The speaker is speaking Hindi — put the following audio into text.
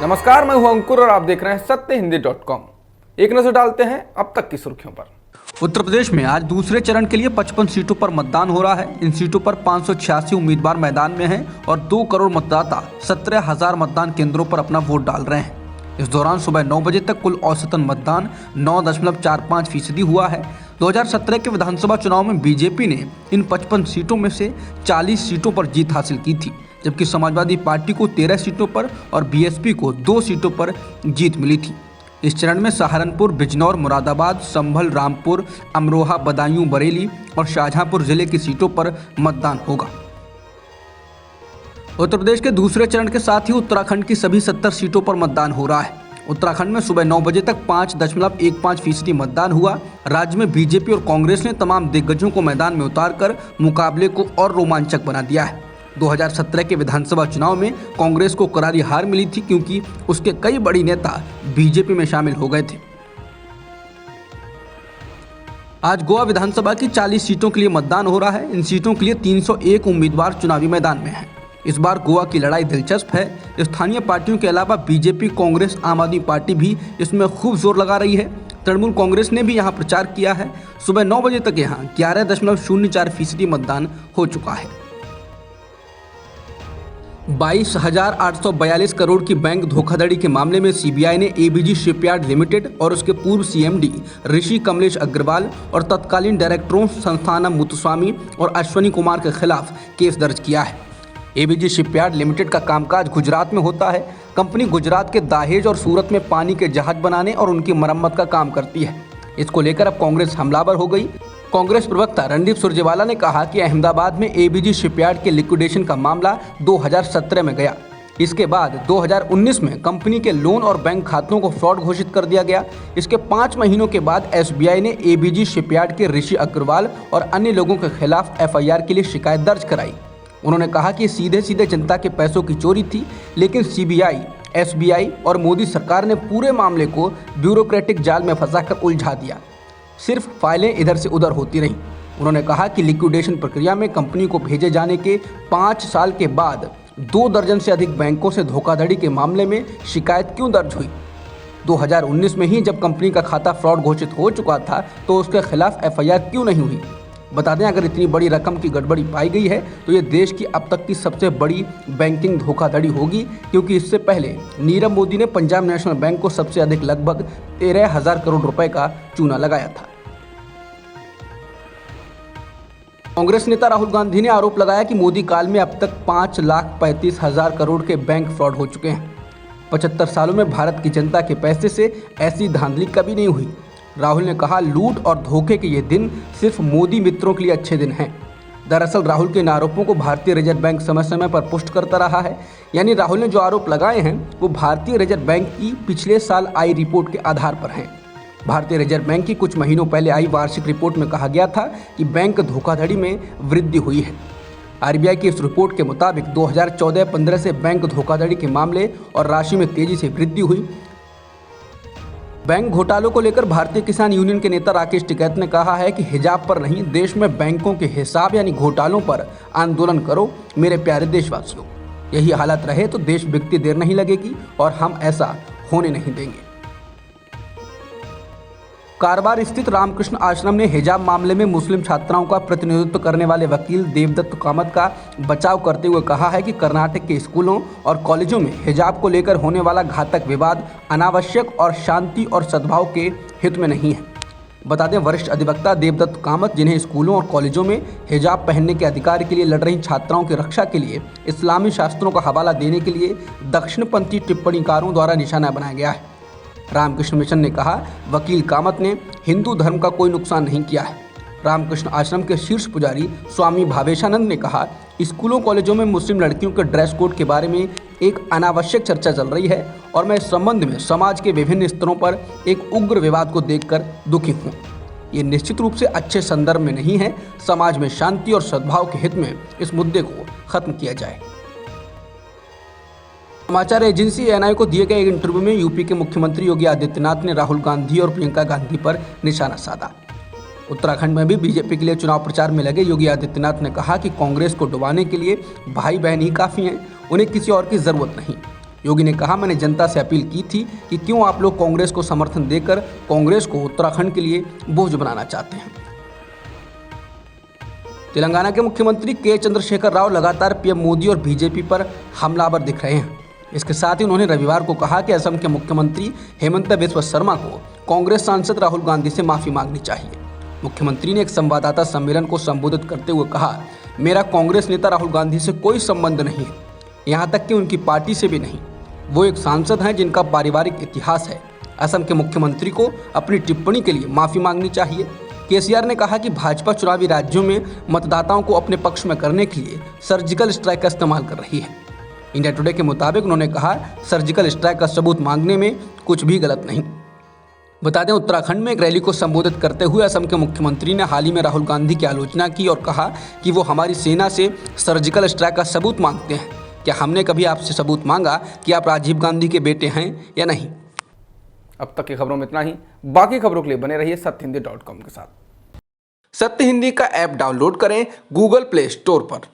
नमस्कार, मैं हूं अंकुर और आप देख रहे हैं सत्यहिंदी.com। एक नजर डालते हैं अब तक की सुर्खियों पर। उत्तर प्रदेश में आज दूसरे चरण के लिए 55 सीटों पर मतदान हो रहा है। इन सीटों पर 586 उम्मीदवार मैदान में हैं और 2 करोड़ मतदाता 17,000 मतदान केंद्रों पर अपना वोट डाल रहे हैं। इस दौरान सुबह 9 बजे तक कुल औसतन मतदान 9.45% हुआ है। 2017 के विधानसभा चुनाव में बीजेपी ने इन 55 सीटों में से 40 सीटों पर जीत हासिल की थी, जबकि समाजवादी पार्टी को 13 सीटों पर और बीएसपी को 2 सीटों पर जीत मिली थी। इस चरण में सहारनपुर, बिजनौर, मुरादाबाद, संभल, रामपुर, अमरोहा, बदायूं, बरेली और शाहजहांपुर जिले की सीटों पर मतदान होगा। उत्तर प्रदेश के दूसरे चरण के साथ ही उत्तराखंड की सभी 70 सीटों पर मतदान हो रहा है। उत्तराखंड में सुबह 9 बजे तक 5.15% मतदान हुआ। राज्य में बीजेपी और कांग्रेस ने तमाम दिग्गजों को मैदान में उतारकर मुकाबले को और रोमांचक बना दिया है। 2017 के विधानसभा चुनाव में कांग्रेस को करारी हार मिली थी, क्योंकि उसके कई बड़ी नेता बीजेपी में शामिल हो गए थे। आज गोवा विधानसभा की 40 सीटों के लिए मतदान हो रहा है। इन सीटों के लिए 301 उम्मीदवार चुनावी मैदान में हैं। इस बार गोवा की लड़ाई दिलचस्प है। स्थानीय पार्टियों के अलावा बीजेपी, कांग्रेस, आम आदमी पार्टी भी इसमें खूब जोर लगा रही है। तृणमूल कांग्रेस ने भी यहां प्रचार किया है। सुबह 9 बजे तक यहां 11.04% मतदान हो चुका है। 22,842 करोड़ की बैंक धोखाधड़ी के मामले में सीबीआई ने एबीजी शिपयार्ड लिमिटेड और उसके पूर्व सीएमडी ऋषि कमलेश अग्रवाल और तत्कालीन डायरेक्टरों संस्थानम मुत्तुस्वामी और अश्वनी कुमार के खिलाफ केस दर्ज किया है। एबीजी शिपयार्ड लिमिटेड का कामकाज गुजरात में होता है। कंपनी गुजरात के दाहेज और सूरत में पानी के जहाज बनाने और उनकी मरम्मत का काम करती है। इसको लेकर अब कांग्रेस हमलावर हो गई। कांग्रेस प्रवक्ता रणदीप सुरजेवाला ने कहा कि अहमदाबाद में एबीजी शिपयार्ड के लिक्विडेशन का मामला 2017 में गया। इसके बाद 2019 में कंपनी के लोन और बैंक खातों को फ्रॉड घोषित कर दिया गया। इसके 5 महीनों के बाद एसबीआई ने एबीजी शिपयार्ड के ऋषि अग्रवाल और अन्य लोगों के खिलाफ एफआईआर के लिए शिकायत दर्ज कराई। उन्होंने कहा कि सीधे सीधे जनता के पैसों की चोरी थी, लेकिन सीबीआई, एसबीआई और मोदी सरकार ने पूरे मामले को ब्यूरोक्रेटिक जाल में फंसाकर उलझा दिया। सिर्फ फाइलें इधर से उधर होती रहीं। उन्होंने कहा कि लिक्विडेशन प्रक्रिया में कंपनी को भेजे जाने के 5 साल के बाद 2 दर्जन से अधिक बैंकों से धोखाधड़ी के मामले में शिकायत क्यों दर्ज हुई। 2019 में ही जब कंपनी का खाता फ्रॉड घोषित हो चुका था तो उसके खिलाफ एफआईआर क्यों नहीं हुई। बता दें, अगर इतनी बड़ी रकम की गड़बड़ी पाई गई है तो ये देश की अब तक की सबसे बड़ी बैंकिंग धोखाधड़ी होगी, क्योंकि इससे पहले नीरव मोदी ने पंजाब नेशनल बैंक को सबसे अधिक लगभग 13,000 करोड़ रुपए का चूना लगाया था। कांग्रेस नेता राहुल गांधी ने आरोप लगाया कि मोदी काल में अब तक 5,35,000 करोड़ के बैंक फ्रॉड हो चुके हैं। 75 सालों में भारत की जनता के पैसे से ऐसी धांधली कभी नहीं हुई। राहुल ने कहा, लूट और धोखे के ये दिन सिर्फ मोदी मित्रों के लिए अच्छे दिन हैं। दरअसल राहुल के इन आरोपों को भारतीय रिजर्व बैंक समय समय पर पुष्ट करता रहा है। यानी राहुल ने जो आरोप लगाए हैं वो भारतीय रिजर्व बैंक की पिछले साल आई रिपोर्ट के आधार पर हैं। भारतीय रिजर्व बैंक की कुछ महीनों पहले आई वार्षिक रिपोर्ट में कहा गया था कि बैंक धोखाधड़ी में वृद्धि हुई है। आरबीआई की इस रिपोर्ट के मुताबिक 2014-15 से बैंक धोखाधड़ी के मामले और राशि में तेजी से वृद्धि हुई। बैंक घोटालों को लेकर भारतीय किसान यूनियन के नेता राकेश टिकैत ने कहा है कि हिजाब पर नहीं, देश में बैंकों के हिसाब यानी घोटालों पर आंदोलन करो मेरे प्यारे देशवासियों। यही हालत रहे तो देश बिकती देर नहीं लगेगी और हम ऐसा होने नहीं देंगे। कारवार स्थित रामकृष्ण आश्रम ने हिजाब मामले में मुस्लिम छात्राओं का प्रतिनिधित्व करने वाले वकील देवदत्त कामत का बचाव करते हुए कहा है कि कर्नाटक के स्कूलों और कॉलेजों में हिजाब को लेकर होने वाला घातक विवाद अनावश्यक और शांति और सद्भाव के हित में नहीं है। बता दें, वरिष्ठ अधिवक्ता देवदत्त कामत, जिन्हें स्कूलों और कॉलेजों में हिजाब पहनने के अधिकार के लिए लड़ रही छात्राओं की रक्षा के लिए इस्लामी शास्त्रों का हवाला देने के लिए दक्षिणपंथी टिप्पणीकारों द्वारा निशाना बनाया गया है। रामकृष्ण मिशन ने कहा, वकील कामत ने हिंदू धर्म का कोई नुकसान नहीं किया है। रामकृष्ण आश्रम के शीर्ष पुजारी स्वामी भावेशानंद ने कहा, स्कूलों कॉलेजों में मुस्लिम लड़कियों के ड्रेस कोड के बारे में एक अनावश्यक चर्चा चल रही है और मैं इस संबंध में समाज के विभिन्न स्तरों पर एक उग्र विवाद को देखकर दुखी हूँ। ये निश्चित रूप से अच्छे संदर्भ में नहीं है। समाज में शांति और सद्भाव के हित में इस मुद्दे को खत्म किया जाए। समाचार एजेंसी एएनआई को दिए गए एक इंटरव्यू में यूपी के मुख्यमंत्री योगी आदित्यनाथ ने राहुल गांधी और प्रियंका गांधी पर निशाना साधा। उत्तराखंड में भी बीजेपी के लिए चुनाव प्रचार में लगे योगी आदित्यनाथ ने कहा कि कांग्रेस को डुबाने के लिए भाई बहन ही काफ़ी हैं, उन्हें किसी और की ज़रूरत नहीं। योगी ने कहा, मैंने जनता से अपील की थी कि क्यों आप लोग कांग्रेस को समर्थन देकर कांग्रेस को उत्तराखंड के लिए बोझ बनाना चाहते हैं। तेलंगाना के मुख्यमंत्री के चंद्रशेखर राव लगातार पीएम मोदी और बीजेपी पर हमलावर दिख रहे हैं। इसके साथ ही उन्होंने रविवार को कहा कि असम के मुख्यमंत्री हेमंत बिस्वा शर्मा को कांग्रेस सांसद राहुल गांधी से माफी मांगनी चाहिए। मुख्यमंत्री ने एक संवाददाता सम्मेलन को संबोधित करते हुए कहा, मेरा कांग्रेस नेता राहुल गांधी से कोई संबंध नहीं है, यहाँ तक कि उनकी पार्टी से भी नहीं। वो एक सांसद हैं जिनका पारिवारिक इतिहास है। असम के मुख्यमंत्री को अपनी टिप्पणी के लिए माफी मांगनी चाहिए। केसीआर ने कहा कि भाजपा चुनावी राज्यों में मतदाताओं को अपने पक्ष में करने के लिए सर्जिकल स्ट्राइक का इस्तेमाल कर रही है। इंडिया टुडे के मुताबिक उन्होंने कहा, सर्जिकल स्ट्राइक का सबूत मांगने में कुछ भी गलत नहीं। बता दें, उत्तराखंड में एक रैली को संबोधित करते हुए असम के मुख्यमंत्री ने हाल ही में राहुल गांधी की आलोचना की और कहा कि वो हमारी सेना से सर्जिकल स्ट्राइक का सबूत मांगते हैं। क्या हमने कभी आपसे सबूत मांगा कि आप राजीव गांधी के बेटे हैं या नहीं? अब तक की खबरों में इतना ही। बाकी खबरों के लिए बने रहिए सत्यहिंदी.com के साथ। सत्य हिंदी का ऐप डाउनलोड करें गूगल प्ले स्टोर पर।